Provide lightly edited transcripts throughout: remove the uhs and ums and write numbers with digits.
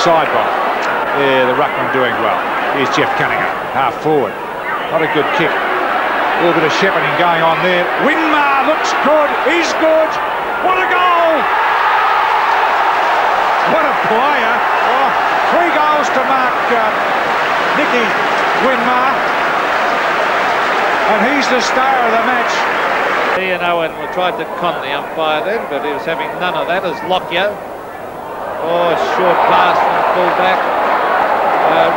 sideline. Yeah, the ruckman doing well. Here's Jeff Cunningham, half forward. Not a good kick. A little bit of shepherding going on there. Winmar looks good. He's good. What a goal! What a player. Oh, 3 goals to mark Nicky Winmar. And he's the star of the match. Ian Owen tried to con the umpire then, but he was having none of that as Lockyer. Oh, short pass from the full-back.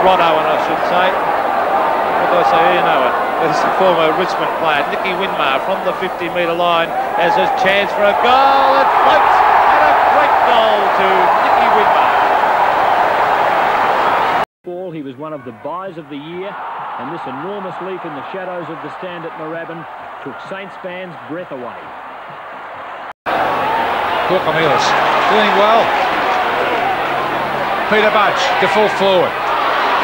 Rod Owen, I should say. What do I say? Ian Owen. This is the former Richmond player. Nicky Winmar from the 50-metre line has a chance for a goal. It floats, and a great goal to Nicky Winmar. He was one of the buys of the year, and this enormous leap in the shadows of the stand at Moorabbin took Saints fans' breath away. Corcomelis doing well. Peter Budge to full forward.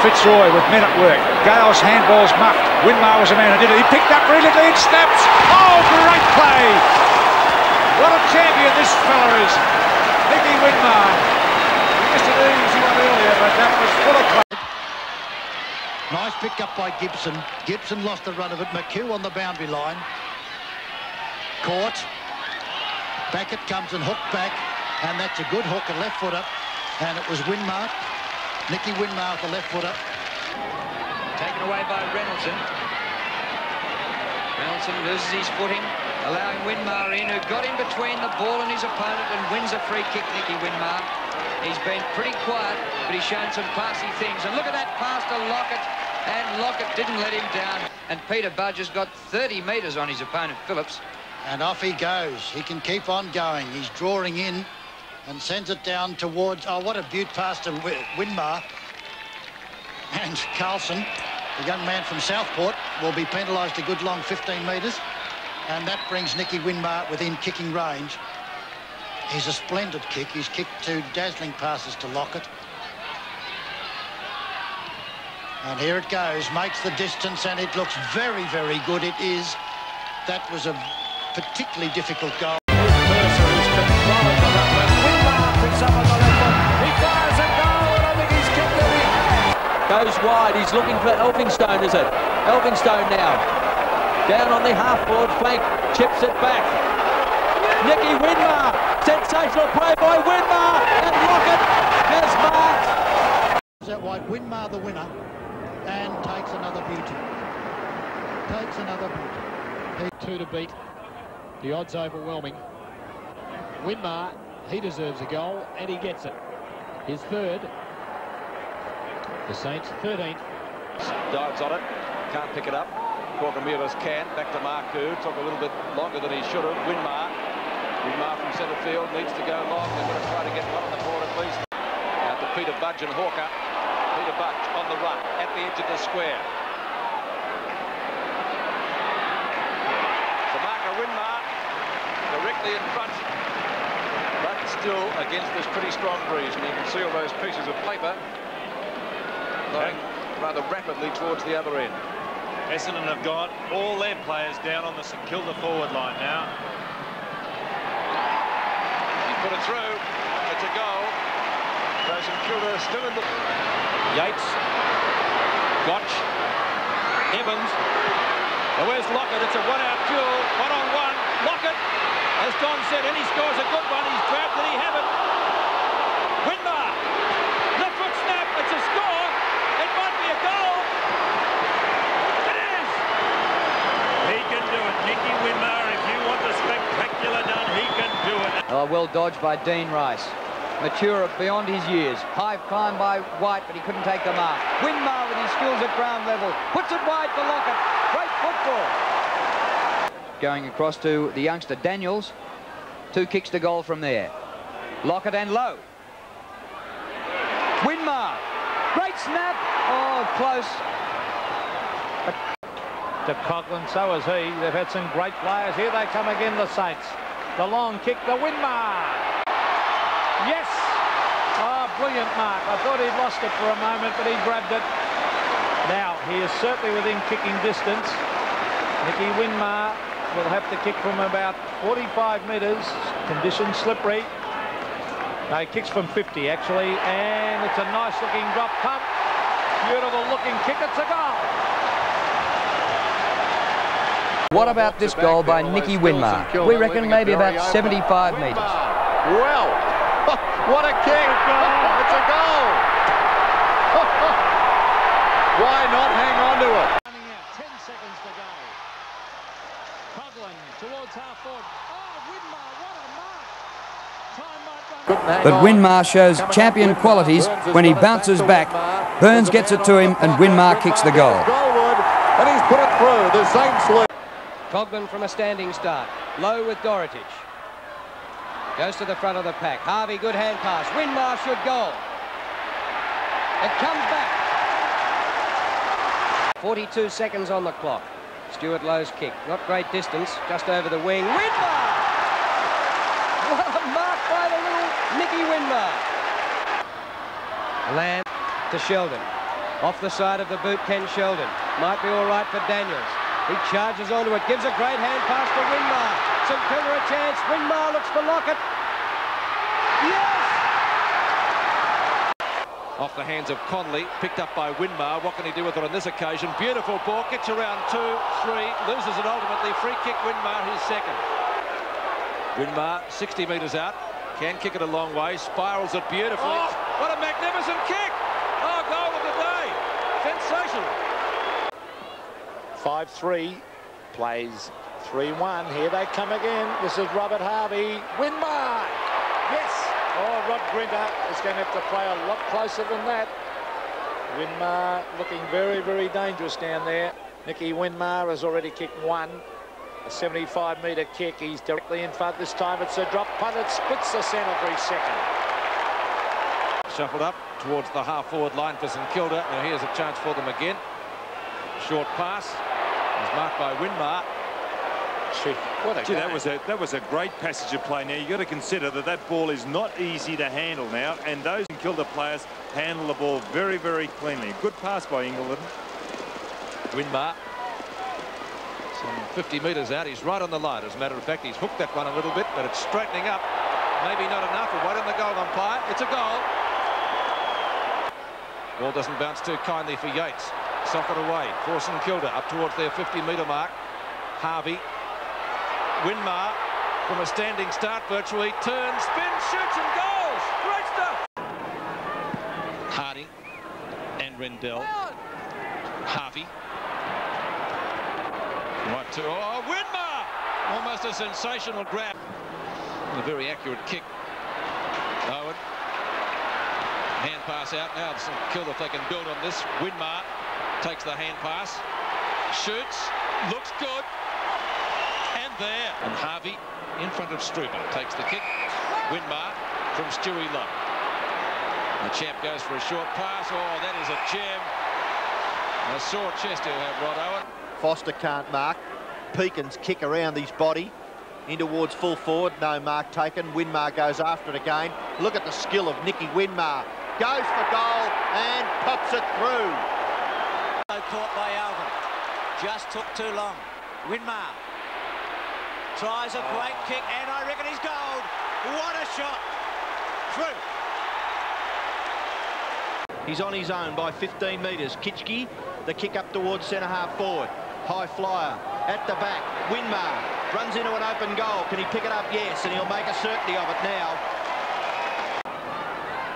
Fitzroy with men at work. Gale's handball's muffed. Winmar was a man who did it. He picked up brilliantly and snaps. Oh, great play! What a champion this fella is. Nicky Winmar. He missed an easy one earlier, but that was full of play. Nice pick up by Gibson. Gibson lost the run of it. McHugh on the boundary line. Caught. Back it comes and hooked back. And that's a good hook, a left footer. And it was Winmar. Nicky Winmar with the left footer. Taken away by Reynoldsson. Reynoldsson loses his footing, allowing Winmar in, who got in between the ball and his opponent and wins a free kick, Nicky Winmar. He's been pretty quiet, but he's shown some classy things. And look at that pass to Lockett, and Lockett didn't let him down. And Peter Budge has got 30 metres on his opponent, Phillips. And off he goes. He can keep on going. He's drawing in and sends it down towards... Oh, what a beaut pass to Winmar. And Carlson, the young man from Southport, will be penalised a good long 15 metres. And that brings Nicky Winmar within kicking range. He's a splendid kick. He's kicked 2 dazzling passes to Lockett. And here it goes. Makes the distance, and it looks very, very good. It is. That was a particularly difficult goal. Goes wide, he's looking for Elphinstone, is it? Elphinstone now. Down on the half-forward flank, chips it back. Nicky Winmar, sensational play by Winmar, and Lockett has marked. That wide, Winmar the winner, and takes another beauty. Takes another beauty. 2 to beat. The odds overwhelming. Winmar, he deserves a goal, and he gets it. His third. The Saints 13th. Dives on it, can't pick it up. Corcomelis can, back to Marku, took a little bit longer than he should have. Winmar from centre field, needs to go long. They're going to try to get one on the board at least. Out to Peter Budge and Hawker. Peter Budge on the run, at the edge of the square. To Marker Winmar, directly in front. But still against this pretty strong breeze, and you can see all those pieces of paper going rather rapidly towards the other end. Essendon have got all their players down on the St Kilda forward line now. He put it through. It's a goal. So St Kilda still in the... Yates. Gotch. Evans. Now where's Lockett? It's a one-out duel. 1-on-1. Lockett, as Don said, and he scores a good one. He's grabbed it. He have it. Winmar. Left foot snap. It's a score. It might be a goal. It is. He can do it. Nicky Winmar, if you want the spectacular done, he can do it. Oh, well dodged by Dean Rice. Mature beyond his years. High climb by White, but he couldn't take the mark. Winmar with his skills at ground level. Puts it wide for Lockett. Great football. Going across to the youngster Daniels. 2 kicks to goal from there. Lockett and low. Winmar. Great snap. Oh, close. To Coughlin, so is he. They've had some great players. Here they come again, the Saints. The long kick to Winmar. Yes! Oh, brilliant mark. I thought he'd lost it for a moment, but he grabbed it. Now, he is certainly within kicking distance. Nicky Winmar will have to kick from about 45 metres. Conditions slippery. No, he kicks from 50 actually, and it's a nice looking drop pump. Beautiful looking kick, it's a goal. What about this goal by Nicky Winmar? We reckon maybe about 75 metres. Well, what a kick! It's a goal! Why not hang on to it? 10 seconds to go. Coughlin towards half forward. Oh, Winmar, what a mark! Time might run. But Winmar shows champion qualities when he bounces back. Burns gets it to him and Winmar kicks the goal. And he's put it through. The Saints lead. Coughlin from a standing start. Low with Dorotich. Goes to the front of the pack. Harvey, good hand pass. Winmar should goal. It comes back. 42 seconds on the clock. Stuart Lowe's kick. Not great distance. Just over the wing. Winmar! What a mark by the little Nicky Winmar. Lamb to Sheldon. Off the side of the boot, Ken Sheldon. Might be all right for Daniels. He charges onto it, gives a great hand pass to Winmar. St Kilda a chance. Winmar looks for Lockett. Yes! Off the hands of Conley, picked up by Winmar. What can he do with it on this occasion? Beautiful ball, gets around 2, 3, loses it ultimately. Free kick, Winmar, his second. Winmar, 60 metres out, can kick it a long way, spirals it beautifully. Oh, what a magnificent kick! Oh, goal of the day! Sensational! 5-3, plays 3-1. Here they come again. This is Robert Harvey. Winmar! Yes! Oh, Rod Grinter is going to have to play a lot closer than that. Winmar looking very, very dangerous down there. Nicky Winmar has already kicked one. A 75-metre kick. He's directly in front this time. It's a drop punt. It splits the centre for his second. Shuffled up towards the half-forward line for St Kilda. Now here's a chance for them again. Short pass. It's marked by Winmar. What a game. That was a great passage of play. Now you've got to consider that ball is not easy to handle now, and those St Kilda players handle the ball very, very cleanly. Good pass by Ingleton. Winmar, some 50 metres out. He's right on the line. As a matter of fact, he's hooked that one a little bit, but it's straightening up. Maybe not enough. We'll wait on the goal umpire. It's a goal. Ball doesn't bounce too kindly for Yates. Sock it away for St Kilda up towards their 50-metre mark. Harvey. Winmar from a standing start virtually turns, spins, shoots and goals. Great stuff. Harding and Rendell. Harvey. Right to Winmar. Almost a sensational grab. And a very accurate kick. Owen. Hand pass out now. St Kilda, if they can build on this. Winmar takes the hand pass. Shoots. Looks good. There and Harvey in front of Struber takes the kick. Winmar from Stewie Lowe. The champ goes for a short pass. Oh, that is a gem. A sore chest he'll have, Rod Owen. Foster can't mark. Pekin's kick around his body in towards full forward. No mark taken. Winmar goes after it again. Look at the skill of Nicky Winmar. Goes for goal and pops it through. Caught by Alvin. Just took too long. Winmar tries a great kick, and I reckon he's gold. What a shot! Through. He's on his own by 15 metres. Kitchke, the kick up towards centre half forward. High flyer at the back. Winmar runs into an open goal. Can he pick it up? Yes, and he'll make a certainty of it now.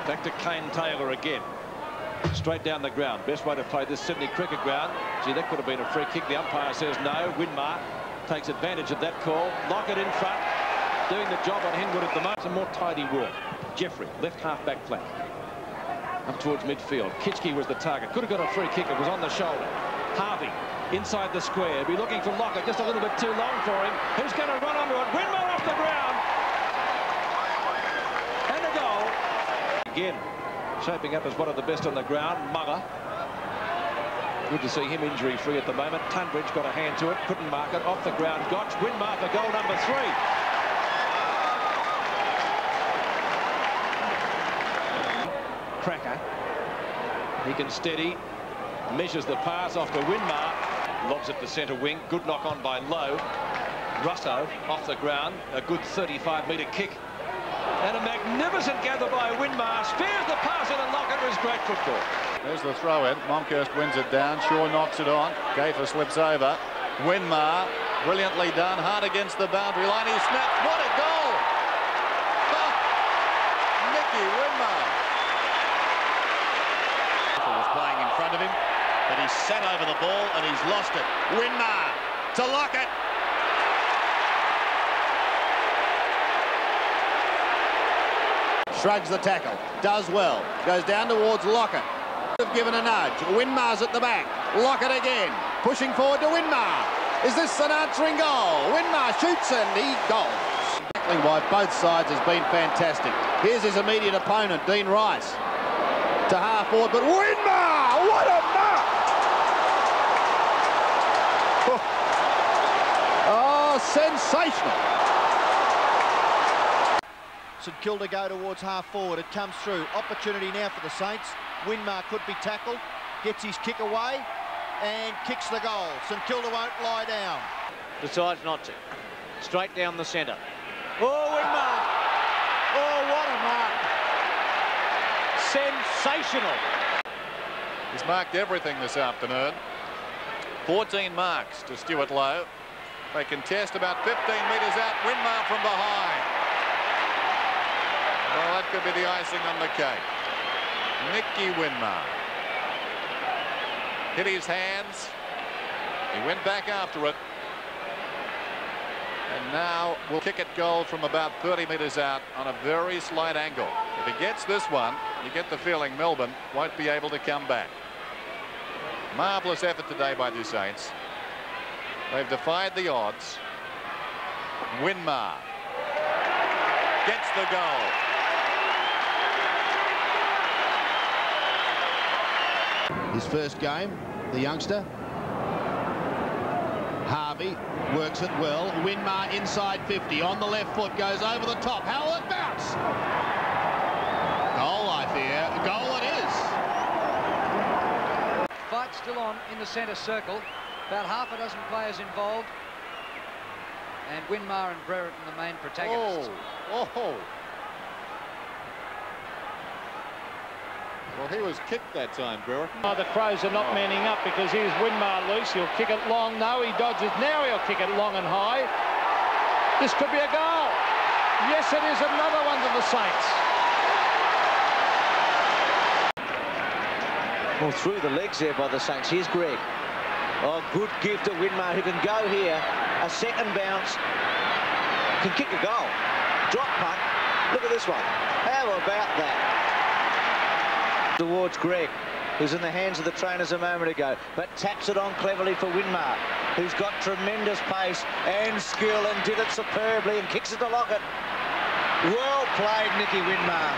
Back to Kane Taylor again. Straight down the ground. Best way to play this Sydney cricket ground. Gee, that could have been a free kick. The umpire says no. Winmar takes advantage of that call. Lockett in front, doing the job on Hingwood at the moment. Some more tidy work. Jeffrey, left half-back flank. Up towards midfield. Kitchke was the target. Could have got a free kick. It was on the shoulder. Harvey, inside the square. Be looking for Lockett. Just a little bit too long for him. Who's going to run onto it? Winmar off the ground. And a goal. Again, shaping up as one of the best on the ground. Mugger. Good to see him injury-free at the moment. Tunbridge got a hand to it, couldn't mark it. Off the ground, Gotch. Winmar for goal number 3. Cracker. He can steady. Measures the pass off to Winmar. Lobs it to centre wing. Good knock on by Lowe. Russo off the ground. A good 35-metre kick. And a magnificent gather by Winmar. Spears the pass in and Lockett. It was great football. There's the throw in. Monkhurst wins it down. Shaw knocks it on. Gafer slips over. Winmar, brilliantly done. Hard against the boundary line. He snaps. What a goal! Oh, Nicky Winmar. Was playing in front of him, but he's sat over the ball and he's lost it. Winmar to Lockett. Shrugs the tackle, does well, goes down towards Lockett. Have given a nudge. Winmar's at the back. Lockett again, pushing forward to Winmar. Is this an answering goal? Winmar shoots and he goals. Tackling by both sides has been fantastic. Here's his immediate opponent, Dean Rice, to half forward, but Winmar, what a mark! Oh, sensational. St Kilda go towards half forward. It comes through. Opportunity now for the Saints. Winmar could be tackled. Gets his kick away and kicks the goal. St Kilda won't lie down. Decides not to. Straight down the centre. Oh, Winmar! Oh, what a mark! Sensational. He's marked everything this afternoon. 14 marks to Stuart Lowe. They contest about 15 metres out. Winmar from behind. Well, that could be the icing on the cake. Nicky Winmar hit his hands. He went back after it. And now will kick it goal from about 30 metres out on a very slight angle. If he gets this one, you get the feeling Melbourne won't be able to come back. Marvellous effort today by the Saints. They've defied the odds. Winmar gets the goal. His first game, the youngster. Harvey works it well. Winmar inside 50 on the left foot, goes over the top. How will it bounce? Goal, I fear. Goal it is. Fight still on in the centre circle. About half a dozen players involved. And Winmar and Brereton the main protagonists. Oh. Well, he was kicked that time, Brereton. Oh, the Crows are not manning up because here's Winmar loose. He'll kick it long. No, he dodges. Now he'll kick it long and high. This could be a goal. Yes, it is. Another one to the Saints. Well, through the legs there by the Saints. Here's Greg. Oh, good gift to Winmar, who can go here. A second bounce. Can kick a goal. Drop punt. Look at this one. How about that? Towards Greg, who's in the hands of the trainers a moment ago, but taps it on cleverly for Winmar, who's got tremendous pace and skill and did it superbly and kicks it to Lockett. Well played, Nicky Winmar.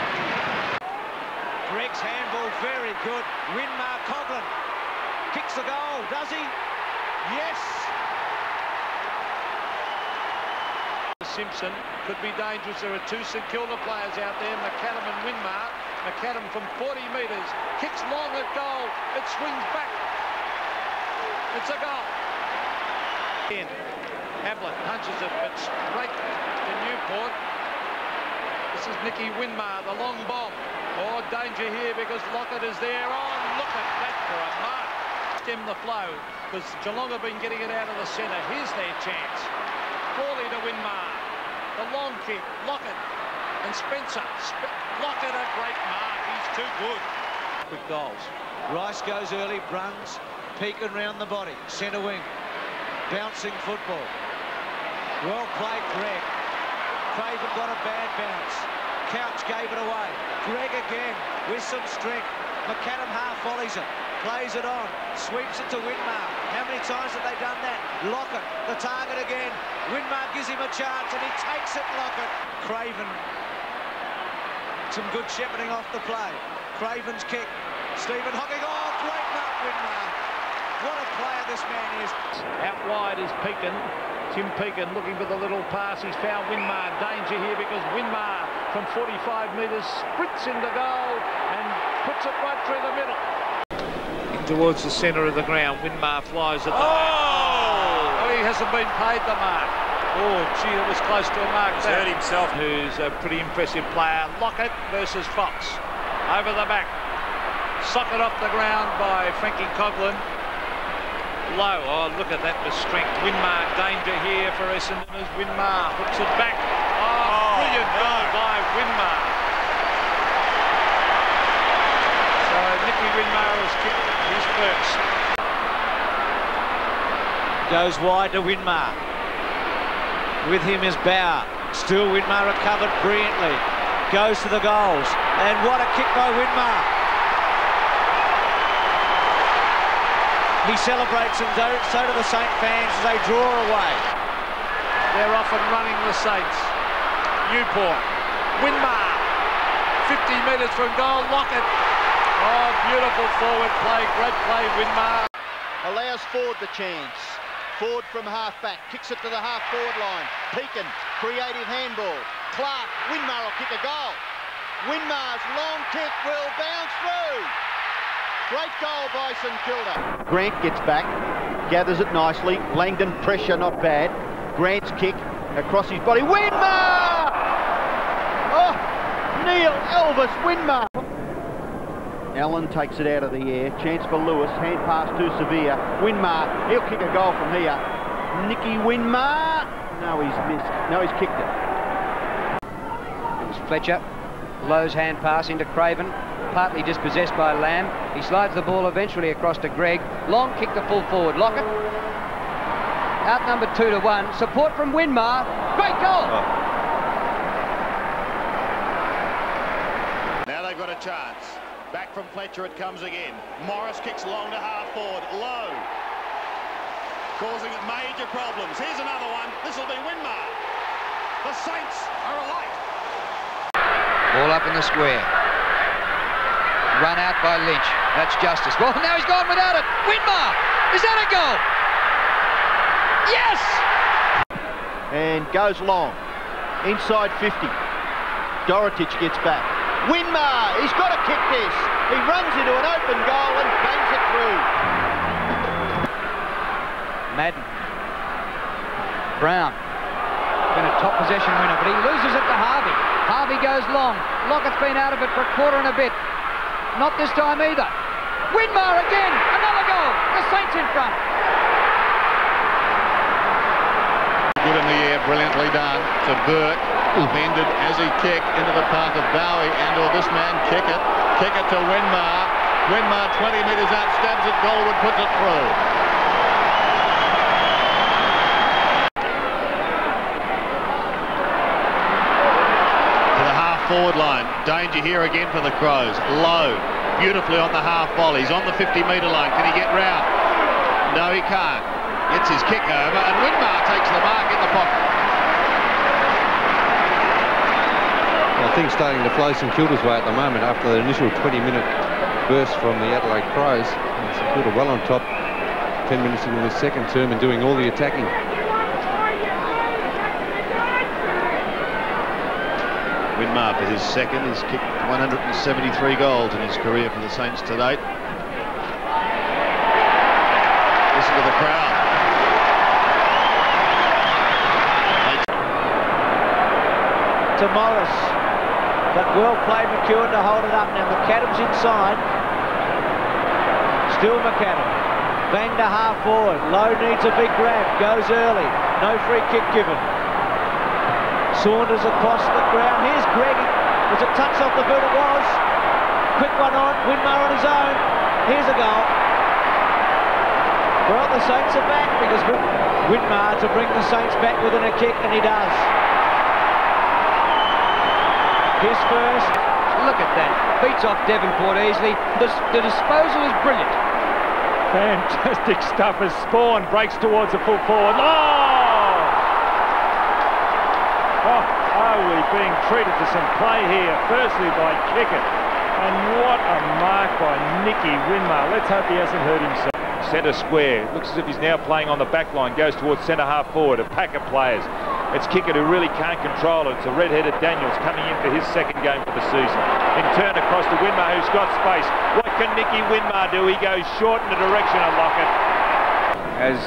Greg's handball, very good. Winmar, Coughlin kicks the goal, does he? Yes. Simpson could be dangerous. There are two St Kilda players out there, McAdam and Winmar. McAdam from 40 metres, kicks long at goal, it swings back. It's a goal. Hamblin punches it, but straight to Newport. This is Nicky Winmar, the long bomb. Oh, danger here because Lockett is there. Oh, look at that for a mark. Stem the flow, because Geelong have been getting it out of the centre. Here's their chance. Crawley to Winmar. The long kick, Lockett and Spencer. Lockett, a great mark. He's too good. Quick goals. Rice goes early, Bruns, peeking round the body. Centre wing. Bouncing football. Well played, Greg. Craven got a bad bounce. Couch gave it away. Greg again with some strength. McAdam half volleys it. Plays it on. Sweeps it to Winmar. How many times have they done that? Lockett, the target again. Winmar gives him a chance and he takes it, Lockett. Craven. Some good shepherding off the play. Craven's kick. Stephen Hocking. Oh, great mark, Winmar. What a player this man is. Out wide is Pekin. Tim Pekin looking for the little pass. He's found Winmar. Danger here because Winmar from 45 metres sprints into goal and puts it right through the middle. In towards the centre of the ground. Winmar flies at the mark. Oh, he hasn't been paid the mark. Oh, gee, it was close to a mark. He's hurt himself. Who's a pretty impressive player. Lockett versus Fox. Over the back. Socket off the ground by Frankie Coughlin. Low. Oh, look at that with strength. Winmar, danger here for Essendon as Winmar hooks it back. Oh, brilliant goal by Winmar. So Nicky Winmar has kicked his first. Goes wide to Winmar. With him is Bauer. Still Winmar recovered brilliantly. Goes to the goals. And what a kick by Winmar. He celebrates, and so do the Saint fans as they draw away. They're off and running, the Saints. Newport. Winmar. 50 metres from goal. Lockett. Oh, beautiful forward play. Great play, Winmar. Allows Ford the chance. Ford from half-back, kicks it to the half-forward line. Pekin, creative handball. Clark, Winmar will kick a goal. Winmar's long kick will bounce through. Great goal by St Kilda. Grant gets back, gathers it nicely. Langdon pressure, not bad. Grant's kick across his body. Winmar! Oh, Neil Elvis Winmar. Allen takes it out of the air. Chance for Lewis. Hand pass to Severe. Winmar. He'll kick a goal from here. Nicky Winmar. No, he's missed. No, he's kicked it. It was Fletcher. Lowe's hand pass into Craven. Partly dispossessed by Lamb. He slides the ball eventually across to Gregg. Long kick to full forward. Lockett. Outnumbered 2-1. Support from Winmar. Great goal. Now they've got a chance. Back from Fletcher it comes again. Morris kicks long to half forward. Low. Causing major problems. Here's another one. This will be Winmar. The Saints are alight. Ball up in the square. Run out by Lynch. That's justice. Well, now he's gone without it. Winmar! Is that a goal? Yes! And goes long. Inside 50. Dorotich gets back. Winmar! He's got to kick this. He runs into an open goal and bangs it through. Madden. Brown. Been a top possession winner, but he loses it to Harvey. Harvey goes long. Lockett's been out of it for a quarter and a bit. Not this time either. Winmar again. Another goal. The Saints in front. Good in the air. Brilliantly done to Burke. Upended as he kicked into the path of Bowie and/or this man. Kick it to Winmar. Winmar 20 metres out. Stabs it. Goalwood puts it through. Forward line. Danger here again for the Crows. Low. Beautifully on the half volleys. On the 50-metre line. Can he get round? No, he can't. Gets his kick over and Winmar takes the mark in the pocket. Well, things starting to flow St Kilda's way at the moment after the initial 20-minute burst from the Adelaide Crows. St Kilda well on top 10 minutes into the second term and doing all the attacking. Winmar for his second. He's kicked 173 goals in his career for the Saints to date. Listen to the crowd. To Morris. But well played McEwen to hold it up. Now McAdam's inside. Still McAdam. Bang to half forward. Lowe needs a big grab. Goes early. No free kick given. Saunders across the ground. Here's Gregg. Was it touched off the boot? It was. Quick one on. Winmar on his own. Here's a goal. Well, the Saints are back because Winmar to bring the Saints back within a kick, and he does. His first. Look at that. Beats off Devonport easily. The disposal is brilliant. Fantastic stuff as Spawn breaks towards the full forward. Oh, are we being treated to some play here? Firstly by Kickett. And what a mark by Nicky Winmar. Let's hope he hasn't hurt himself. Centre square. Looks as if he's now playing on the back line. Goes towards centre half forward. A pack of players. It's Kickett who really can't control it. It's a red-headed Daniels coming in for his second game for the season. In turn across to Winmar, who's got space. What can Nicky Winmar do? He goes short in the direction of Lockett. As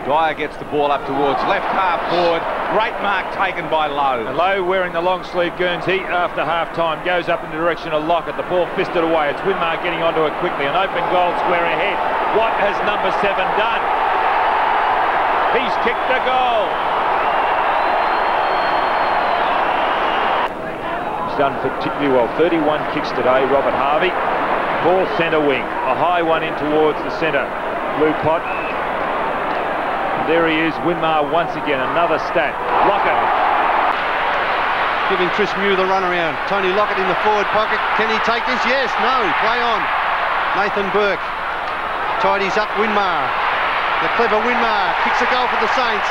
Dwyer gets the ball up towards left half forward. Great mark taken by Lowe. And Lowe, wearing the long sleeve Guernsey after half time, goes up in the direction of Lockett. The ball fisted away. It's Winmar getting onto it quickly. An open goal square ahead. What has number 7 done? He's kicked the goal. He's done particularly well. 31 kicks today, Robert Harvey. Ball centre wing. A high one in towards the centre. Blue pot. There he is, Winmar once again, another stat. Lockett. Giving Chris Mew the run around. Tony Lockett in the forward pocket. Can he take this? Yes, no, play on. Nathan Burke tidies up Winmar. The clever Winmar kicks a goal for the Saints.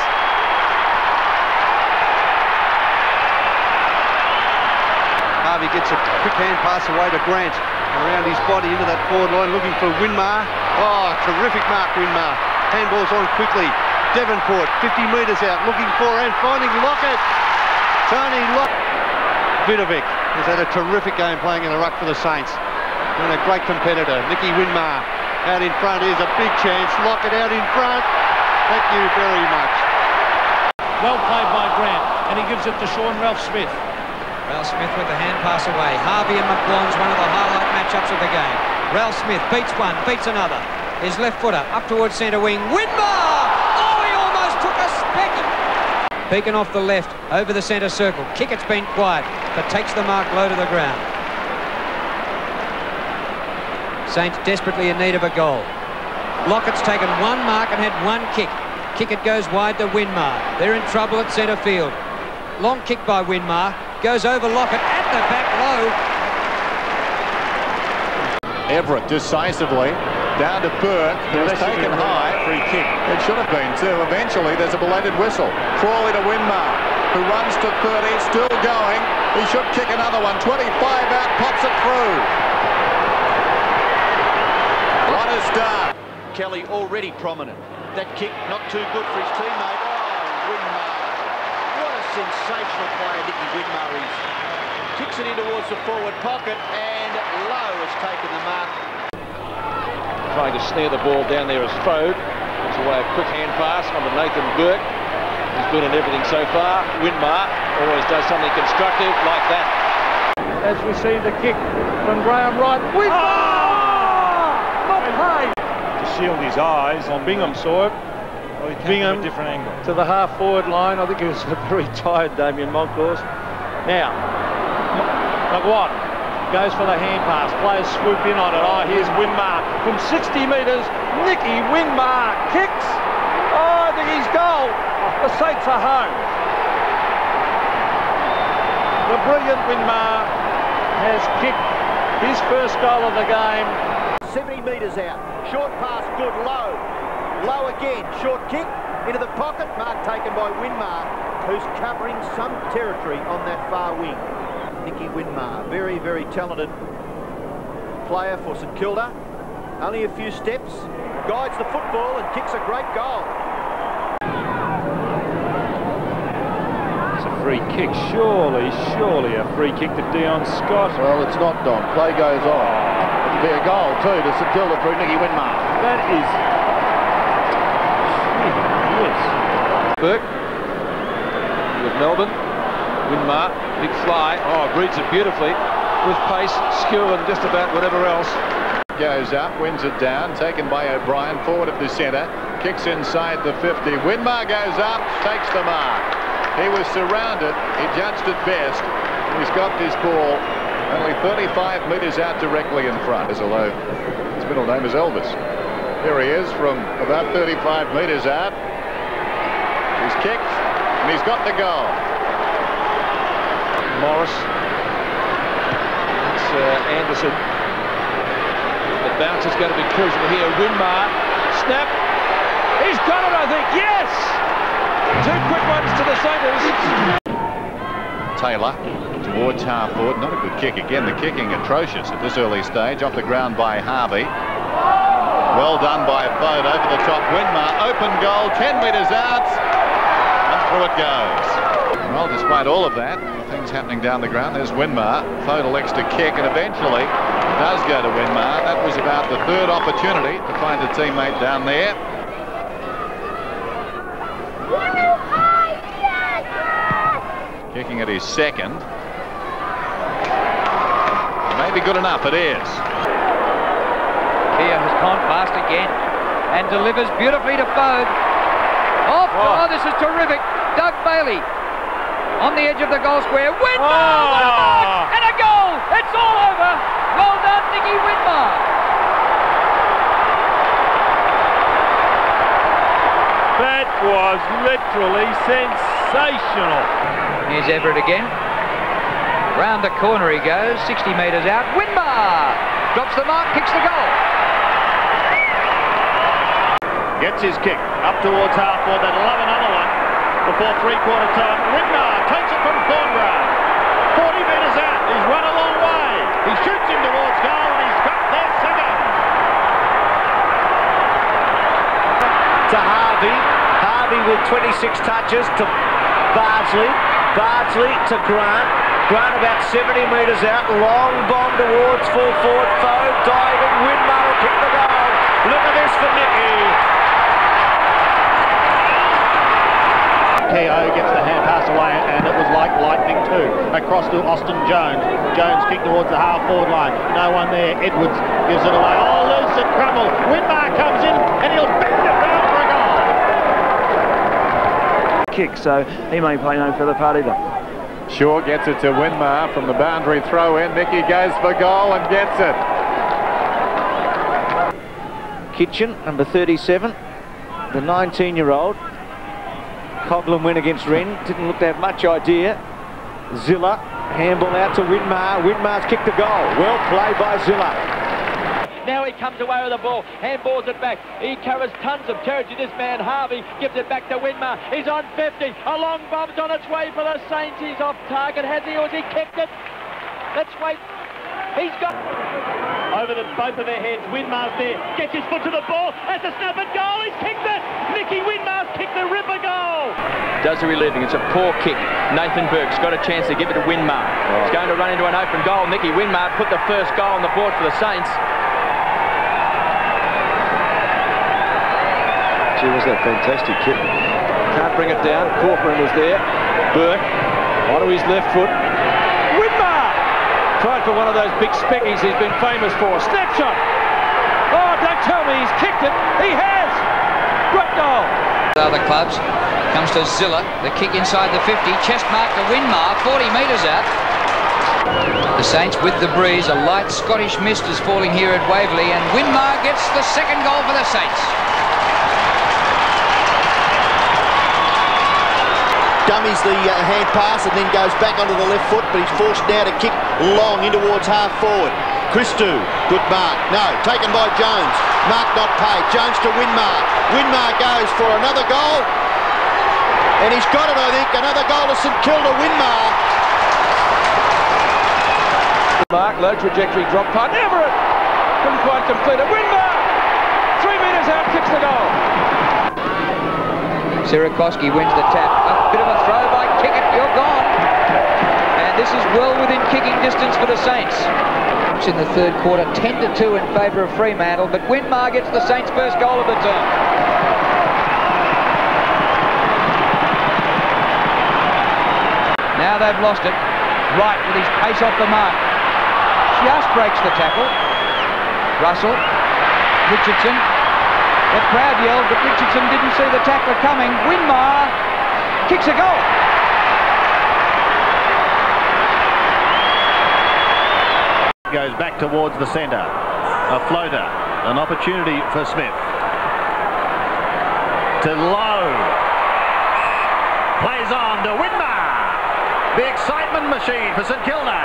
Harvey gets a quick hand pass away to Grant. Around his body into that forward line, looking for Winmar. Oh, terrific mark, Winmar. Handball's on quickly. Devonport, 50 metres out, looking for and finding Lockett. Tony Lockett. Vidovic has had a terrific game playing in the ruck for the Saints. And a great competitor. Nicky Winmar out in front. Here's a big chance. Lockett out in front. Thank you very much. Well played by Grant, and he gives it to Sean Ralph Smith. Ralph Smith with the hand pass away. Harvey and McLaughlin, one of the highlight matchups of the game. Ralph Smith beats one, beats another. His left footer up towards centre wing. Winmar! Oh, he almost took a specking. Beacon off the left, over the centre circle. Kickett's been quiet, but takes the mark low to the ground. Saints desperately in need of a goal. Lockett's taken one mark and had one kick. Kickett goes wide to Winmar. They're in trouble at centre field. Long kick by Winmar. Goes over Lockett at the back low. Everett decisively down to Burke, who was taken high. Free kick. It should have been too. Eventually there's a belated whistle. Crawley to Winmar, who runs to 30, still going. He should kick another one. 25 out, pops it through. What a start. Kelly already prominent. That kick not too good for his teammate. Oh, Winmar. What a sensational player Nicky Winmar is. Kicks it in towards the forward pocket, and Lowe has taken the mark. Trying to snare the ball down there as Fode. It's a way of quick hand pass onto Nathan Burke. He's good on everything so far. Winmar always does something constructive like that. As we see the kick from Graham Wright. Winmar! Not paid! To shield his eyes, and Bingham saw it. Well, he came from a different angle. To the half-forward line. I think he was very tired, Damien Moncourse. Now, McWatt goes for the hand pass. Players swoop in on it. Oh, here's Winmar from 60 metres. Nicky Winmar kicks. Oh, I think he's goal. The Saints are home. The brilliant Winmar has kicked his first goal of the game. 70 metres out. Short pass, good. Low. Low again. Short kick into the pocket. Mark taken by Winmar, who's covering some territory on that far wing. Nicky Winmar, very, very talented player for St Kilda. Only a few steps, guides the football and kicks a great goal. It's a free kick, surely a free kick to Dion Scott. Well, it's not, Don. Play goes on. It'll be a goal too to St Kilda through Nicky Winmar. That is... Yes. Burke with Melbourne. Winmar, big fly. Oh, reads it beautifully with pace, skill, and just about whatever else. Goes up, wins it down, taken by O'Brien, forward of the centre, kicks inside the 50. Winmar goes up, takes the mark. He was surrounded, he judged it best. He's got this ball only 35 metres out directly in front. Although his middle name is Elvis. Here he is from about 35 metres out. He's kicked, and he's got the goal. Morris. It's Anderson. The bounce is going to be crucial here. Winmar. Snap. He's got it, I think. Yes! Two quick ones to the Saints. Taylor towards half forward. Not a good kick again. The kicking atrocious at this early stage. Off the ground by Harvey. Well done by Fode over the top. Winmar. Open goal. 10 metres out. And through it goes. Well, despite all of that, things happening down the ground, there's Winmar. Fode elects to kick, and eventually does go to Winmar. That was about the third opportunity to find a teammate down there. Kicking at his second. Maybe good enough, it is. Kia has gone past again and delivers beautifully to Foad. Off! Oh, this is terrific. Doug Bailey on the edge of the goal square. Winmar! What a mark! And a goal! It's all over! Well done, Nicky Winmar! That was literally sensational. Here's Everett again. Round the corner he goes, 60 metres out. Winmar! Drops the mark, kicks the goal. Gets his kick up towards half forward. They'd love another one before three-quarter time. Winmar takes it from Thorngrove. 40 metres out. He's run a long way. He shoots him towards goal and he's got their second. To Harvey. Harvey with 26 touches to Bardsley. Bardsley to Grant. Grant about 70 metres out. Long bomb towards full forward. Foad diving. Winmar will kick the goal. Look at this for Nicky. Keogh gets the hand pass away, and it was like lightning too. Across to Austin Jones. Jones kicked towards the half-forward line. No one there. Edwards gives it away. Oh, loose and crumble. Winmar comes in, and he'll bend it round for a goal. Kick, so he may play no further part either. Shaw gets it to Winmar from the boundary throw in. Nicky goes for goal and gets it. Kitchen, number 37, the 19-year-old. Coghlan win against Wren, didn't look to have much idea. Zilla, handball out to Winmar. Winmar's kicked the goal. Well played by Zilla. Now he comes away with the ball, handballs it back. He carries tons of territory. This man, Harvey, gives it back to Winmar. He's on 50. A long bomb's on its way for the Saints. He's off target. Has he, or has he kicked it? Let's wait. He's got... Over both of their heads, Winmar's there. Gets his foot to the ball. Has a snap at goal. He's kicked it. Nicky Winmar's kicked the ripper goal. Does the relieving. It's a poor kick. Nathan Burke's got a chance to give it to Winmar. He's going to run into an open goal. Nicky Winmar put the first goal on the board for the Saints. Gee, was that fantastic kick. Can't bring it down. Corcoran was there. Burke onto his left foot. Winmar tried for one of those big speckies he's been famous for. Snapshot. Oh, don't tell me he's kicked it. He has. Great goal. Other clubs. Comes to Zilla. The kick inside the 50. Chest mark to Winmar. 40 metres out. The Saints with the breeze. A light Scottish mist is falling here at Waverley, and Winmar gets the second goal for the Saints. Dummies the hand pass and then goes back onto the left foot, but he's forced now to kick long in towards half forward. Christou, good mark. No, taken by Jones. Mark not paid. Jones to Winmar. Winmar goes for another goal. And he's got it, I think. Another goal to St Kilda. Winmar. Mark, low trajectory drop punt. Everett couldn't quite complete it. Winmar 3 metres out, kicks the goal. Sierakowski wins the tap. A bit of a throw by Kickett. You're gone. And this is well within kicking distance for the Saints. It's in the third quarter, 10-2 in favour of Fremantle, but Winmar gets the Saints' first goal of the term. Now they've lost it. Wright with his pace off the mark. Just breaks the tackle. Russell. Richardson. The crowd yelled, but Richardson didn't see the tackler coming. Winmar kicks a goal. Goes back towards the centre. A floater. An opportunity for Smith. To Lowe. Plays on to Winmar. The excitement machine for St Kilda.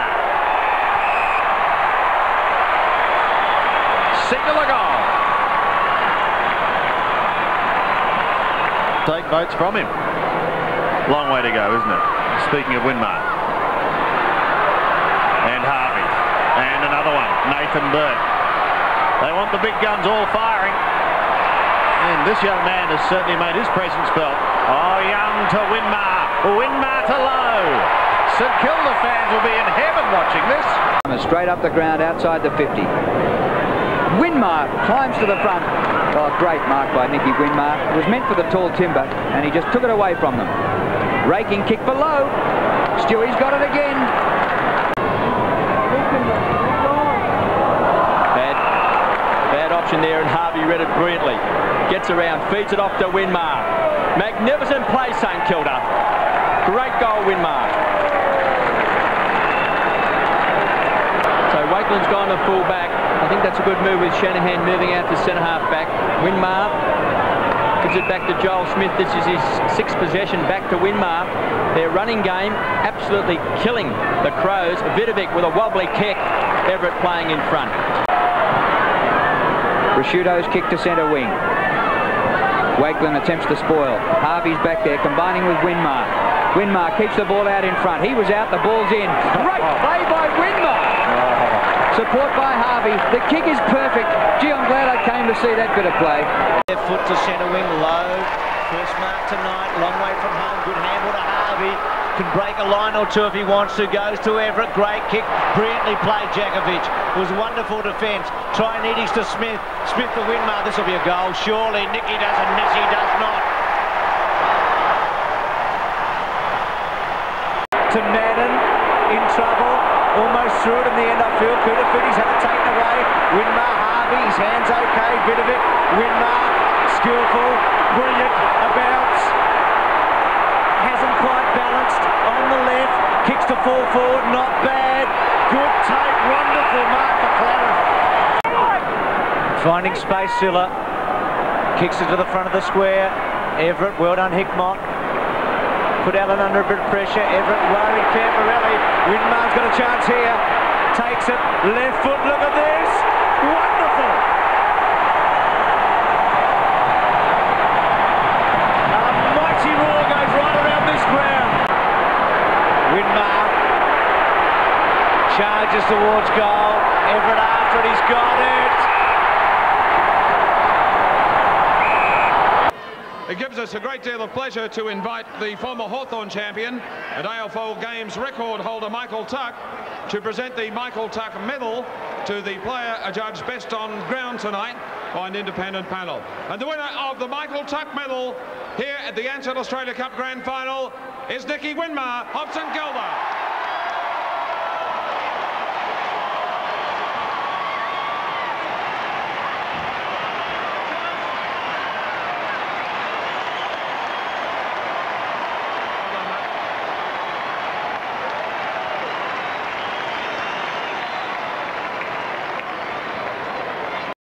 Single a goal. Take votes from him. Long way to go, isn't it? Speaking of Winmar. And Harvey. And another one. Nathan Burke. They want the big guns all firing. And this young man has certainly made his presence felt. Oh, Young to Winmar. Winmar to Lowe. St Kilda fans will be in heaven watching this. Straight up the ground outside the 50. Winmar climbs to the front. Oh, great mark by Nicky Winmar. It was meant for the tall timber, and he just took it away from them. Raking kick for Lowe. Stewie's got it again. Bad option there, and Harvey read it brilliantly. Gets around, feeds it off to Winmar. Magnificent play, St Kilda. Great goal, Winmar. So Wakeland's gone to full back. I think that's a good move with Shanahan moving out to centre half back. Winmar gives it back to Joel Smith. This is his 6th possession back to Winmar. Their running game absolutely killing the Crows. Vidovic with a wobbly kick. Everett playing in front. Prosciutto's kick to centre wing. Wakeland attempts to spoil. Harvey's back there combining with Winmar. Winmar keeps the ball out in front. He was out, the ball's in. Great play by Winmar. Support by Harvey. The kick is perfect. Gee, I'm glad I came to see that bit of play. Left foot to centre wing, low. First mark tonight, long way from home. Good handball to Harvey. Can break a line or two if he wants to. Goes to Everett. Great kick. Brilliantly played, Jakovic. It was wonderful defence. Trianides to Smith. Smith to Winmar. This will be a goal. Surely Nicky doesn't miss. He does not. To Madden. In trouble. Almost through it in the end upfield. Kudafiti's had it taken away. Winmar, Harvey. His hands okay. Vidovic. Winmar. Skillful. Brilliant. A bounce. Hasn't quite balanced on the left, kicks to full forward, not bad, good take, wonderful mark McLaren. Finding space, Silla, kicks it to the front of the square. Everett, well done, Hickmott. Put Allen under a bit of pressure. Everett worried Camporelli. Winmar's got a chance here. Takes it, left foot, look at this, wonderful. Winmar charges towards goal. Everett after it, he's got it. It gives us a great deal of pleasure to invite the former Hawthorn champion and AFL Games record holder Michael Tuck to present the Michael Tuck Medal to the player adjudged best on ground tonight by an independent panel. And the winner of the Michael Tuck Medal here at the Ansett Australia Cup Grand Final is Nicky Winmar of St Kilda.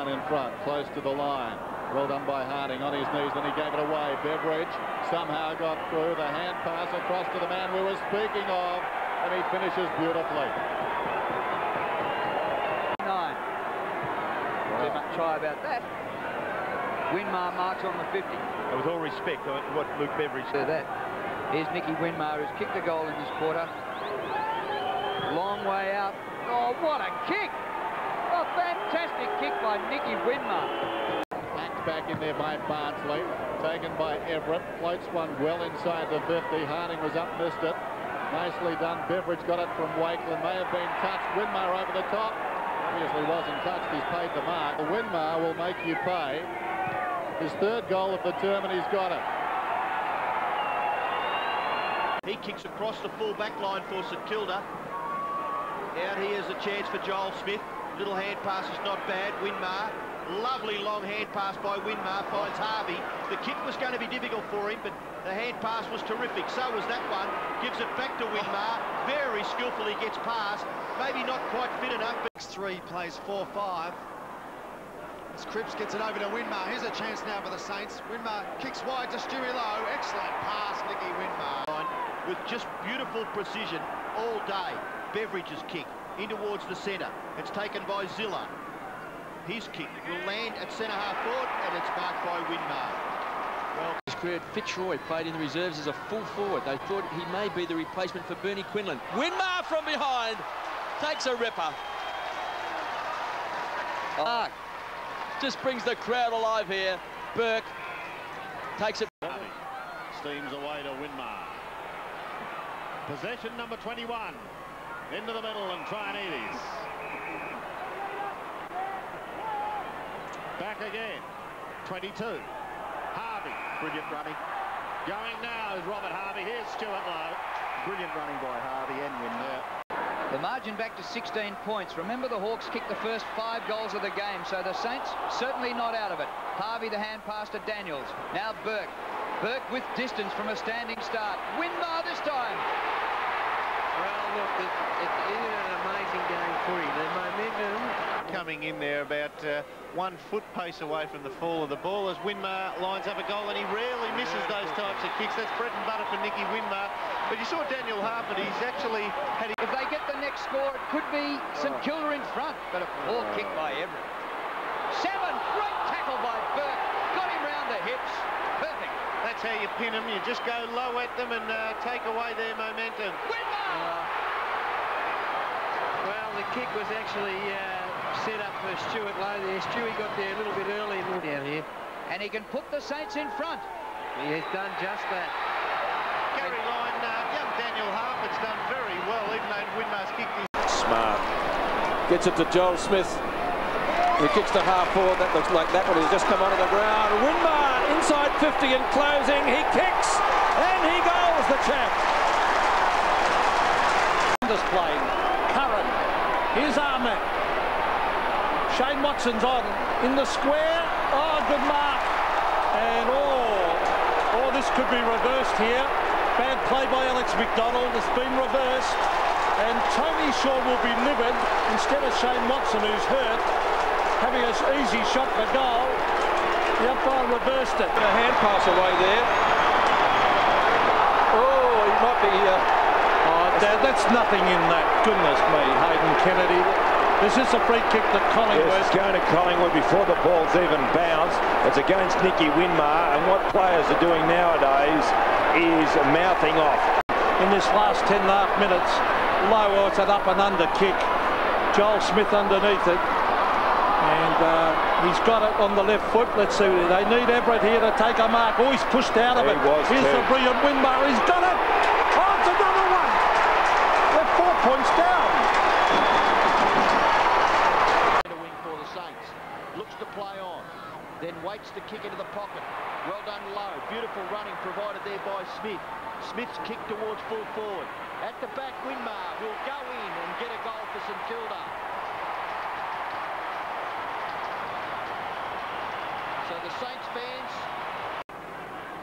In front, close to the line. Well done by Harding on his knees, then he gave it away. Beveridge somehow got through the hand pass across to the man we were speaking of, and he finishes beautifully. 9. Too much shy about that. Winmar marks on the 50. And with all respect, what Luke Beveridge said. That. Here's Nicky Winmar, who's kicked a goal in this quarter. Long way out. Oh, what a kick! A fantastic kick by Nicky Winmar. Back in there by Barnsley, taken by Everett, floats one well inside the 50. Harding was up, missed it. Nicely done. Beveridge got it from Wakeland, may have been touched. Winmar over the top, obviously wasn't touched. He's paid the mark. The Winmar will make you pay. His 3rd goal of the term, and he's got it. He kicks across the full back line for St Kilda. Out here's a chance for Joel Smith. Little hand pass is not bad. Winmar. Lovely long hand pass by Winmar, finds Harvey. The kick was going to be difficult for him, but the hand pass was terrific. So was that one. Gives it back to Winmar. Very skillfully gets past. Maybe not quite fit enough. But 3 plays 4-5. As Cripps gets it over to Winmar. Here's a chance now for the Saints. Winmar kicks wide to Stewie Lowe. Excellent pass, Nicky Winmar. With just beautiful precision all day. Beveridge's kick in towards the centre. It's taken by Zilla. His kick will land at centre half forward, and it's marked by Winmar. Well, his career, Fitzroy played in the reserves as a full forward. They thought he may be the replacement for Bernie Quinlan. Winmar from behind takes a ripper. Mark just brings the crowd alive here. Burke takes it. Steams away to Winmar. Possession number 21. Into the middle and Trianides. Back again. 22. Harvey. Brilliant running. Going now is Robert Harvey. Here's Stuart Lowe. Brilliant running by Harvey and Winmar. The margin back to 16 points. Remember, the Hawks kicked the first 5 goals of the game, so the Saints certainly not out of it. Harvey, the hand pass to Daniels. Now Burke. Burke with distance from a standing start. Winmar this time. Well, look, it is an amazing game for him. The momentum coming in there about 1 foot pace away from the fall of the ball as Winmar lines up a goal, and he rarely misses those types of kicks. That's bread and butter for Nicky Winmar. But you saw Daniel Harford, he's actually had... If they get the next score, it could be St Kilda in front, but a poor kick by Everett. 7, great tackle by Burke. Got him round the hips. Perfect. That's how you pin them. You just go low at them and take away their momentum. Well, the kick was actually set up for Stewart low there. Stewie got there a little bit early and down here. And he can put the Saints in front. He has done just that. Gary Line, young Daniel Harford's done very well, even though Winmar's kicked his... Smart. Gets it to Joel Smith. He kicks to half forward. That looks like that one. He's just come onto the ground. Winmar inside 50 and closing. He kicks and he goes, the champ. Display. Curran. Here's Ahmed. Shane Watson's on. In the square. Oh, good mark. And this could be reversed here. Bad play by Alex McDonald. It's been reversed. And Tony Shaw will be livid instead of Shane Watson, who's hurt, having an easy shot for goal. The umpire reversed it. A hand pass away there. Oh, he might be... that's nothing in that. Goodness me, Hayden Kennedy. This is a free kick to Collingwood. Yes, it's going to Collingwood before the ball's even bounced. It's against Nicky Winmar, and what players are doing nowadays is mouthing off. In this last 10.5 minutes, low, it's an up and under kick. Joel Smith underneath it. And he's got it on the left foot. Let's see. They need Everett here to take a mark. Oh, he's pushed out of it. Here's the brilliant Winmar. He's got it. Oh, it's another one. They're 4 points down. Wing for the Saints. Looks to play on. Then waits to kick into the pocket. Well done low. Beautiful running provided there by Smith. Smith's kick towards full forward. At the back, Winmar will go in and get a goal for St Kilda. So the Saints fans...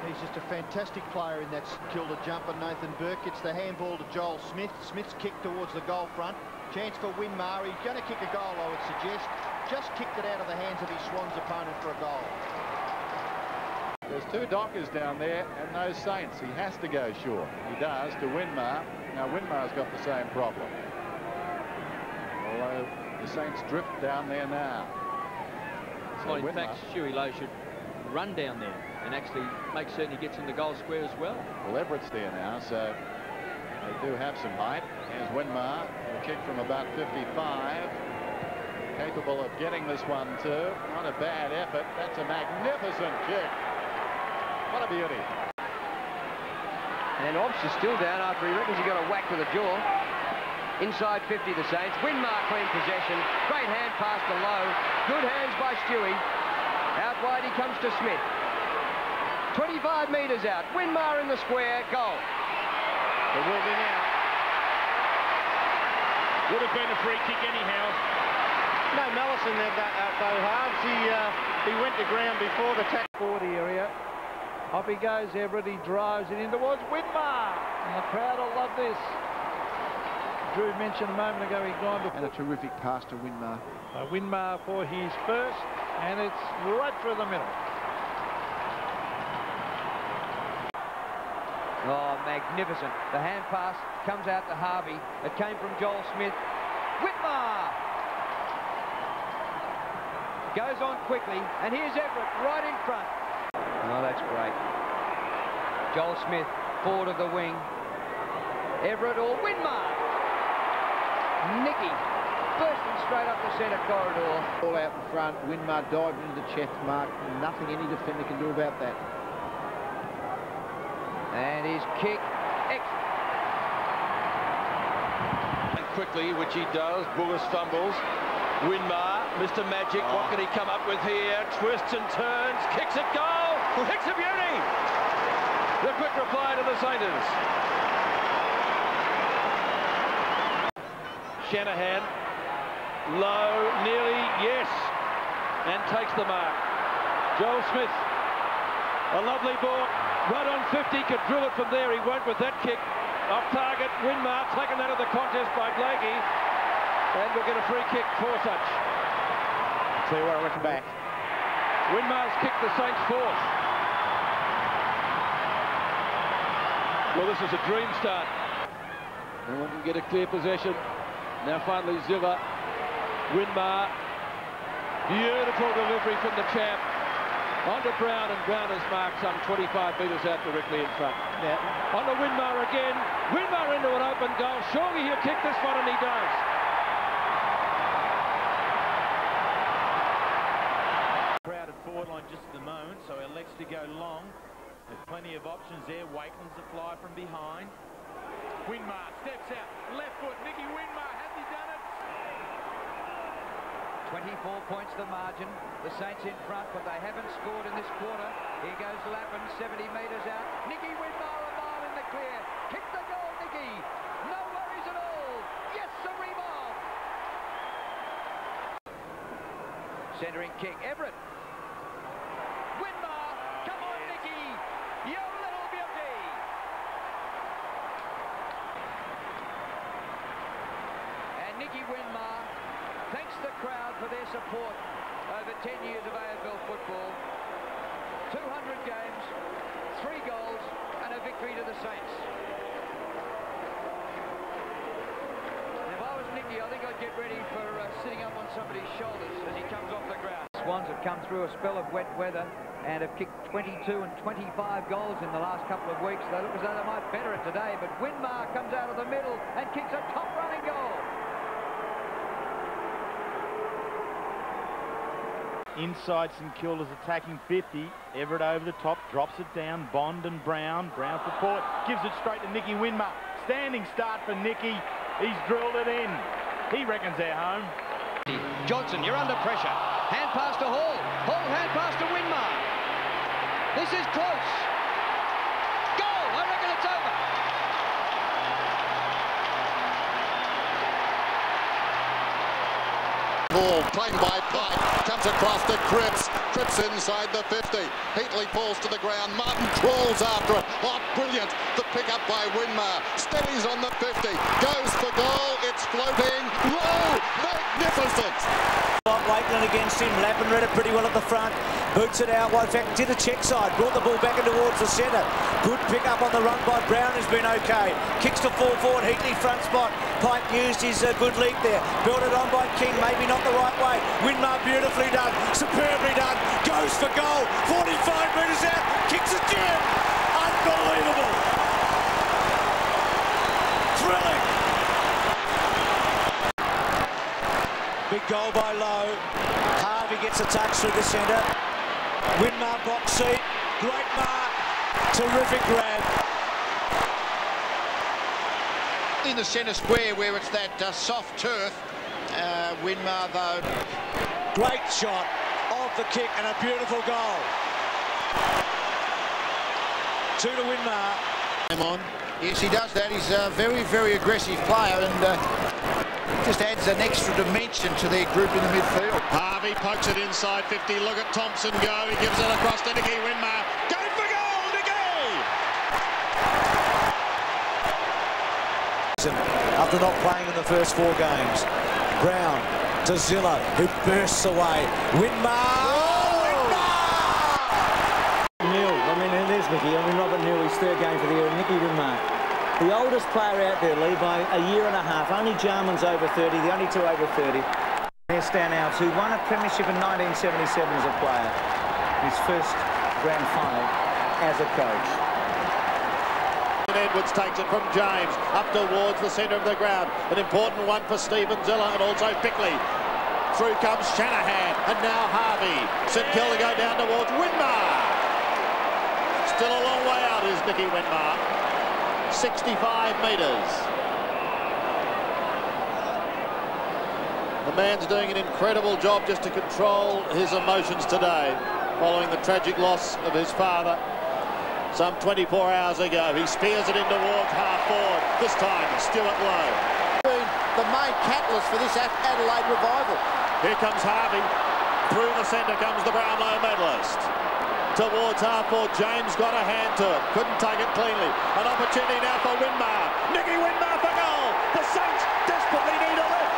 He's just a fantastic player in that St Kilda jumper, Nathan Burke. Gets the handball to Joel Smith. Smith's kick towards the goal front. Chance for Winmar. He's going to kick a goal, I would suggest. Just kicked it out of the hands of his Swans opponent for a goal. There's 2 Dockers down there and no Saints. He has to go short. He does to Winmar. Now Winmar's got the same problem. Although the Saints drift down there now. So well, in fact, Stewie Lowe should run down there and actually make certain he gets in the goal square as well. Well, Everett's there now, so they do have some height. Here's Winmar, a kick from about 55. Capable of getting this one too. Not a bad effort. That's a magnificent kick. What a beauty. And Obbs is still down after he reckons he got a whack with the jaw. Inside 50 the Saints. Winmar clean possession. Great hand pass to Lowe. Good hands by Stewie. Out wide he comes to Smith. 25 metres out. Winmar in the square. Goal. It will be now. Would have been a free kick anyhow. No malice in there, though, Harves. He went to ground before the tackle. Forward area. Off he goes, Everett. He drives it in towards Winmar. And the crowd will love this. Drew mentioned a moment ago he'd gone before. And a terrific pass to Winmar. Winmar for his first, and it's right through the middle. Oh, magnificent. The hand pass comes out to Harvey. It came from Joel Smith. Winmar goes on quickly, and here's Everett right in front. Oh, that's great. Joel Smith, forward of the wing. Everett or Winmar. Nicky bursting straight up the centre corridor. All out in front. Winmar dived into the chest mark. Nothing any defender can do about that. And his kick, excellent. And quickly, which he does. Bullis fumbles. Winmar, Mr. Magic, what can he come up with here? Twists and turns, kicks it, goal! Kicks a beauty! The quick reply to the Saints. Shanahan. Low, nearly, yes. And takes the mark. Joel Smith. A lovely ball. Right on 50, could drill it from there. He won't with that kick. Off target, Winmar taken out of the contest by Blakey. And we'll get a free kick for such. Tell you what, I reckon back. Winmar's kicked the Saints fourth. Well, this is a dream start. No one can get a clear possession. Now finally Zilla. Winmar. Beautiful delivery from the champ. On to Brown, and Brown has marked some 25 metres out directly in front. Yeah. On to Winmar again. Winmar into an open goal. Surely he'll kick this one, and he does. Crowded forward line just at the moment, so elects to go long. There's plenty of options there. Wakeland's a fly from behind. Winmar steps out. Left foot. Nicky Winmar. Has he done it? 24 points the margin. The Saints in front, but they haven't scored in this quarter. Here goes Lappin, 70 metres out. Nicky Winmar a mile in the clear. Kick the goal, Nicky. No worries at all. Yes, sirree, Bob. Centering kick, Everett. Winmar, come on, Nicky. You little beauty. And Nicky Winmar thanks the crowd for their support over 10 years of AFL football. 200 games, 3 goals, and a victory to the Saints. If I was Nicky, I think I'd get ready for sitting up on somebody's shoulders as he comes off the ground. Swans have come through a spell of wet weather and have kicked 22 and 25 goals in the last couple of weeks. They look as though they might better it today, but Winmar comes out of the middle and kicks a top-running goal. Inside St Kilda's attacking 50. Everett over the top, drops it down. Bond and Brown. Brown for Port. Gives it straight to Nicky Winmar. Standing start for Nicky. He's drilled it in. He reckons they're home. Johnson, you're under pressure. Hand pass to Hall. Hall hand pass to Winmar. This is close. Goal! I reckon it's over. Ball played by Pike, comes across to Cripps. Cripps inside the 50. Heatley falls to the ground. Martin crawls after it. Oh, brilliant. The pick up by Winmar. Steadies on the 50. Goes for goal. It's floating. Low. Magnificent. Wakeland against him. Lappin read it pretty well at the front. Boots it out. Well, in fact, to the check side. Brought the ball back in towards the centre. Good pick up on the run by Brown has been okay. Kicks to full forward. Heatley front spot. Pike used his good leap there. Built it on by King. Maybe not the right way. Winmar beautifully done. Superbly done. Goes for goal. 45 metres out. Kicks a jam. Unbelievable. Thrilling. Big goal by Lowe. Harvey gets a touch through the centre. Winmar box seat. Great mark. Terrific grab. In the centre square where it's that soft turf. Winmar though. Great shot off the kick and a beautiful goal. 2 to Winmar. Come on. Yes, he does that. He's a very, very aggressive player and just adds an extra dimension to their group in the midfield. Harvey pokes it inside 50. Look at Thompson go. He gives it across to Nicky Winmar. Go for goal, Nicky! After not playing in the first 4 games. Brown to Zilla, who bursts away. Winmar! Neil, I mean, and there's Nicky. I mean, Robert Neil, his 3rd game for the year. Nicky Winmar, the oldest player out there, Lee, by a year and a half. Only Jarman's over 30, the only 2 over 30. There's Stan Alves, who won a premiership in 1977 as a player. His first grand final as a coach. Edwards takes it from James up towards the centre of the ground. An important one for Stephen Zilla and also Bickley. Through comes Shanahan and now Harvey. St Kilda go down towards Winmar. Still a long way out is Nicky Winmar. 65 metres. The man's doing an incredible job just to control his emotions today following the tragic loss of his father some 24 hours ago. He spears it in towards half forward. This time, Stuart Lowe. the main catalyst for this Adelaide revival. Here comes Harvey. Through the centre comes the Brownlow medalist. Towards half-forward, James got a hand to it. Couldn't take it cleanly. An opportunity now for Winmar. Nicky Winmar for goal. The Saints desperately need a lift.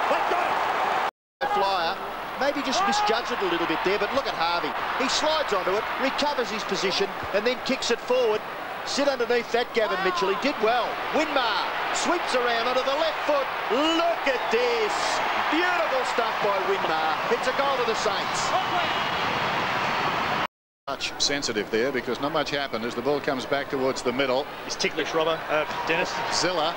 They've got it. Flyer. Maybe just misjudged it a little bit there, but look at Harvey. He slides onto it, recovers his position, and then kicks it forward. Sit underneath that, Gavin Mitchell. He did well. Winmar sweeps around onto the left foot. Look at this. Beautiful stuff by Winmar. It's a goal to the Saints. Much sensitive there because not much happened as the ball comes back towards the middle. It's ticklish, Robber. Dennis. Zilla.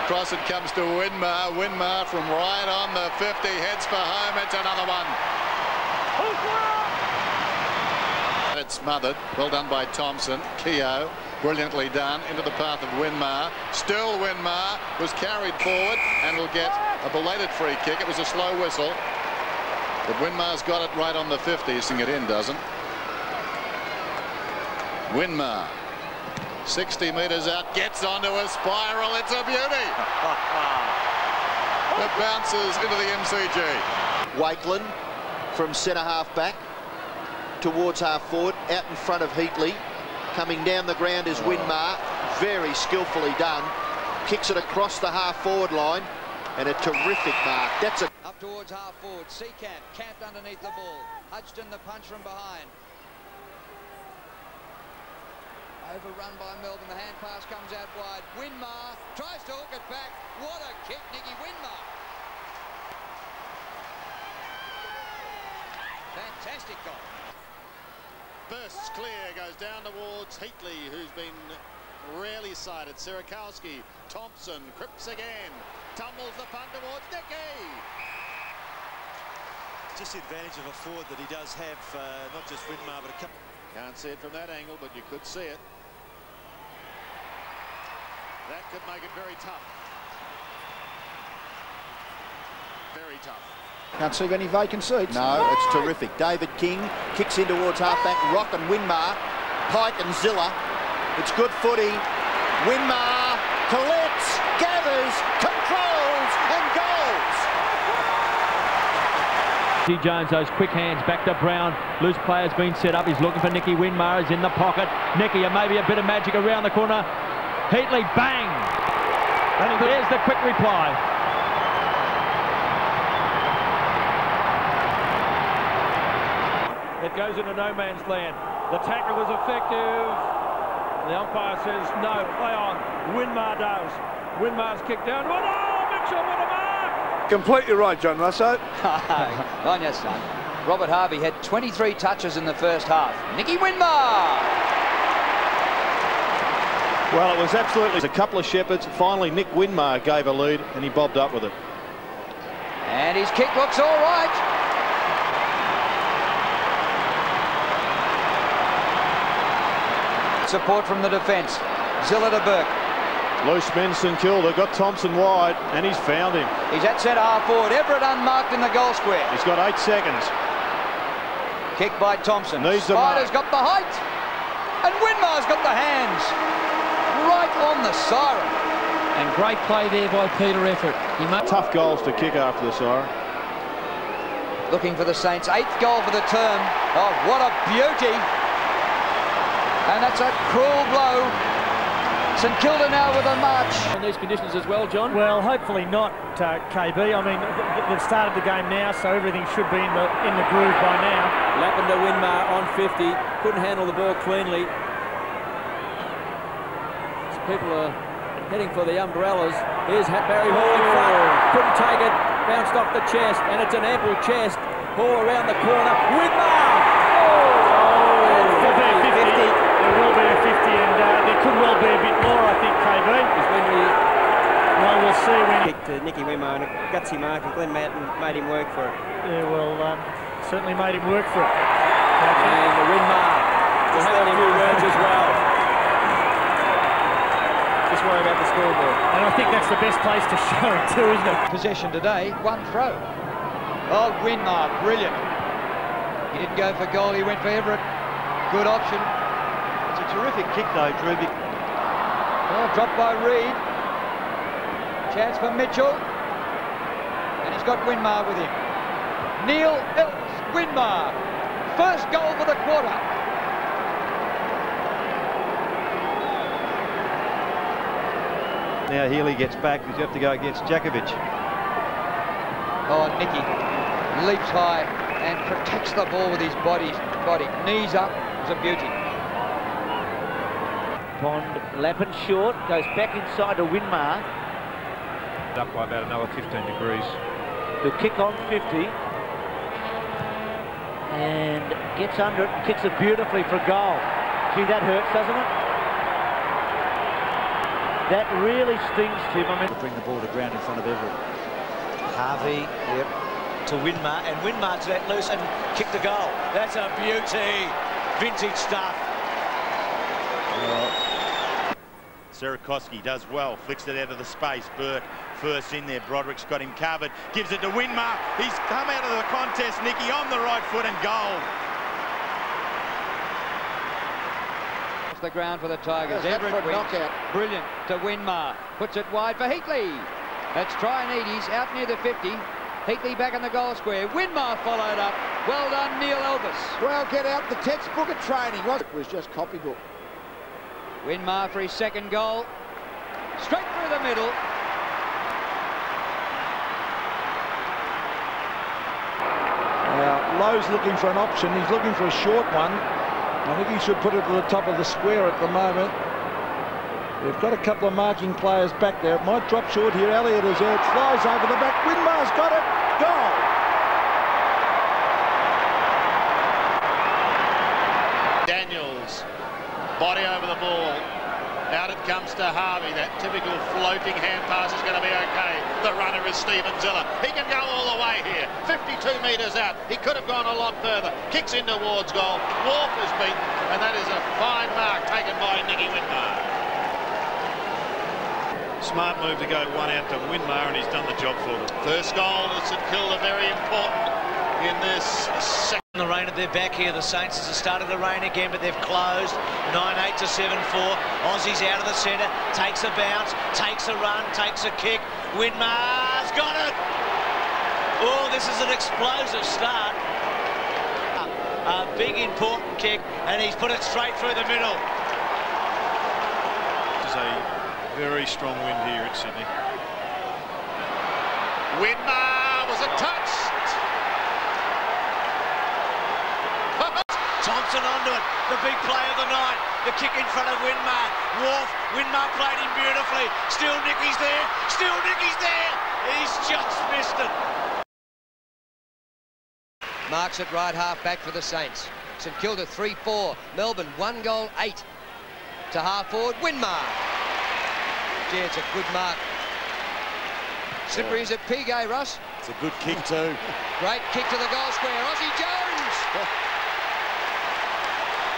Across it comes to Winmar. Winmar from right on the 50 heads for home. It's another one. It's smothered. Well done by Thompson. Keogh. Brilliantly done into the path of Winmar. Still Winmar was carried forward and will get a belated free kick. It was a slow whistle. But Winmar's got it right on the 50. Sing it in, doesn't? Winmar. 60 metres out, gets onto a spiral. It's a beauty. It bounces into the MCG. Wakeland from centre half back towards half forward, out in front of Heatley. Coming down the ground is Winmar, very skillfully done. Kicks it across the half forward line, and a terrific mark. That's a up towards half forward. Seacamp camped underneath the ball. Hudson the punch from behind. Overrun by Melbourne. The hand pass comes out wide. Winmar tries to hook it back. What a kick, Nicky Winmar. Fantastic goal. Bursts clear, goes down towards Heatley, who's been rarely sighted. Sirakowski, Thompson, Cripps again. Tumbles the punt towards Nicky. Just the advantage of a forward that he does have, not just Winmar, but a couple. Can't see it from that angle, but you could see it. That could make it very tough. Very tough. Can't see any vacant seats. No, it's terrific. David King kicks in towards half-back. Rock and Winmar. Pike and Zilla. It's good footy. Winmar collects, gathers, controls and goals. Jones, those quick hands back to Brown. Loose player's been set up. He's looking for Nicky Winmar. Is in the pocket. Nicky, and maybe a bit of magic around the corner. Heatley, bang! And there's the quick reply. It goes into no man's land. The tackle was effective. The umpire says no, play on. Winmar does. Winmar's kicked down. Oh, Mitchell, what a mark! Completely right, John Russo. On your son. Robert Harvey had 23 touches in the first half. Nicky Winmar! Well, it was absolutely a couple of shepherds. Finally, Nick Winmar gave a lead and he bobbed up with it. And his kick looks all right. Support from the defence. Zilla to Burke. Loose men, St Kilda got Thompson wide and he's found him. He's at centre half forward. Everett unmarked in the goal square. He's got 8 seconds. Kick by Thompson. Spider's got the height. And Winmar's got the hands. Right on the siren. And great play there by Peter Effort. He made tough goals to kick after the siren. Looking for the Saints' 8th goal for the term. Oh, what a beauty. And that's a cruel blow. St Kilda now with a march. In these conditions as well, John? Well, hopefully not, KB. I mean, they've started the game now, so everything should be in the groove by now. Lapping to Winmar on 50. Couldn't handle the ball cleanly. So people are heading for the umbrellas. Here's Barry Hall in front. Couldn't take it. Bounced off the chest, and it's an ample chest. Hall around the corner. Winmar! There will be a 50, and there could well be a bit more, I think, KB. Well, we'll see when he kicked Nicky Winmar and a gutsy mark, and Glenn Manton made him work for it. Yeah, well, certainly made him work for it. And the Winmar will have a few words as well. Just worry about the scoreboard. And I think that's the best place to show it too, isn't it? Possession today, 1 throw. Oh, Winmar, brilliant. He didn't go for goal, he went for Everett. Good option. It's a terrific kick though, Drew. Oh, dropped by Reid. Chance for Mitchell. And he's got Winmar with him. Neil Elvis Winmar. First goal for the quarter. Now Healy gets back because you have to go against Jakovic. Oh, Nicky leaps high and protects the ball with his body. Knees up. It's a beauty. Pond lapping short, goes back inside to Winmar. Up by about another 15 degrees. He'll kick on 50. And gets under it and kicks it beautifully for a goal. Gee, that hurts, doesn't it? That really stings, Tim. I mean, bring the ball to ground in front of Everett. Harvey, yep, to Winmar, and Winmar's let loose and kicked the goal. That's a beauty. Vintage stuff. Sierakowski does well, flicks it out of the space. Burke first in there. Broderick's got him covered. Gives it to Winmar. He's come out of the contest, Nicky, on the right foot and goal. Off the ground for the Tigers. Yes, Everett wins. knockout. Brilliant to Winmar. Puts it wide for Heatley. That's Traianides out near the 50. Heatley back in the goal square. Winmar followed up. Well done, Neil Elvis. Well, get out the textbook of training. It was just copybook. Winmar for his second goal. Straight through the middle. Now, Lowe's looking for an option. He's looking for a short one. I think he should put it to the top of the square at the moment. They've got a couple of marking players back there. It might drop short here. Elliott is there. It flies over the back. Winmar's got it. Goal! Daniels, body over the ball. Out it comes to Harvey. That typical floating hand pass is going to be okay. The runner is Stephen Ziller. He can go all the way here. 52 metres out. He could have gone a lot further. Kicks in towards goal. Wolf is beaten, and that is a fine mark taken by Nicky Winmar. Smart move to go one out to Winmar, and he's done the job for them. First goal to St Kilda, very important in this second. The rain at their back here, the Saints. It's started to rain again, but they've closed. 9-8 to 7-4. Aussie's out of the centre, takes a bounce, takes a run, takes a kick. Winmar's got it! Oh, this is an explosive start. A big, important kick, and he's put it straight through the middle. This is a very strong wind here at Sydney. Winmar was a touch. Thompson onto it, the big play of the night, the kick in front of Winmar. Winmar played him beautifully. Still Nicky's there, still Nicky's there. He's just missed it. Marks at right half back for the Saints. St Kilda 3-4. Melbourne 1 goal 8 to half forward. Winmar. Gee, it's a good mark. Slippery as a pig, eh, Russ? It's a good kick too. Great kick to the goal square. Aussie Jones.